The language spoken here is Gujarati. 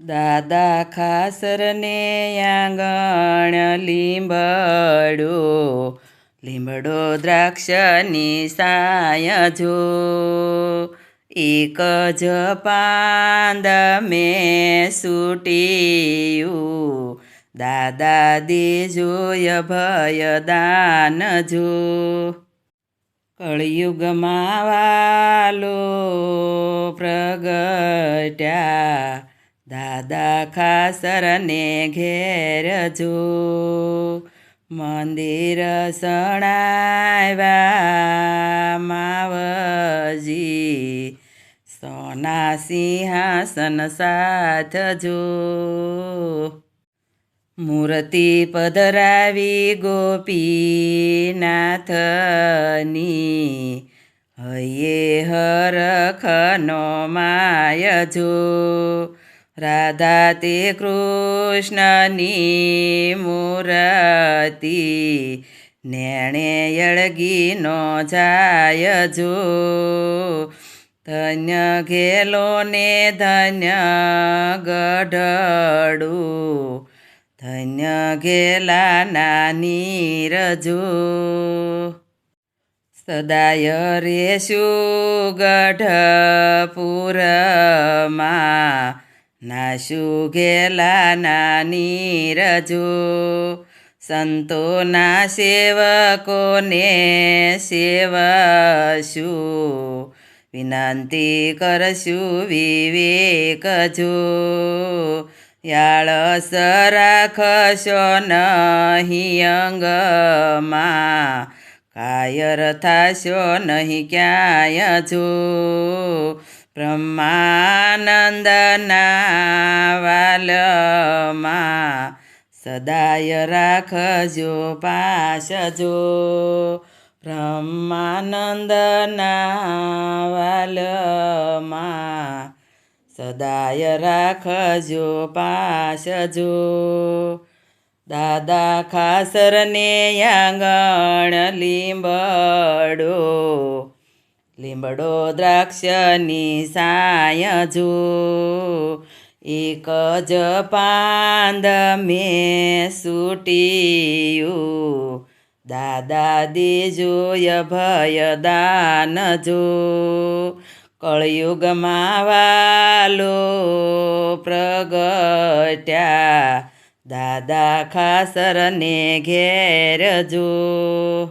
દાદા ખાસરને આંગણ લીંબડો દ્રાક્ષની સાય જો એક જ પાંદ મેં સૂટ્યું દાદા દેજોય ભયદાન જો કળિયુગમાં વાલો પ્રગટ્યા દાદા ખાસરને ઘેર જો મંદિર સણાવ્યા માવજી સોના સિંહાસન સાથ જો મૂર્તિ પધરાવી ગોપીનાથની હૈયે હરખનો માય જો રાધા તે કૃષ્ણની મૂર્તિ નેણે યળગીનો જાય જો ધન્ય ઘેલો ને ધન્ય ગઢડું ધન્ય ઘેલાના નીરજો સદાય રેશું ગઢપુરમાં નાશું ઘેલાના નીરજો સંતોના સેવકોને સેવશું વિનંતી કરશું વિવેક જો યાળસ રાખશો નહીં અંગમાં કાયર થાશો નહીં ક્યાંય જો બ્રહ્માનંદના વાલમાં સદાય રાખજો પાશજો બ્રહ્માનંદના વાલમાં સદાય રાખજો પાશજો દાદા ખાસરને આંગણ લીંબડો દ્રાક્ષની સાય જો એક જ પાંદ મેં સૂટ્યું દાદા દેજોય ભયદાન જો કળિયુગમાં વાલો પ્રગટ્યા દાદા ખાસરને ઘેર જો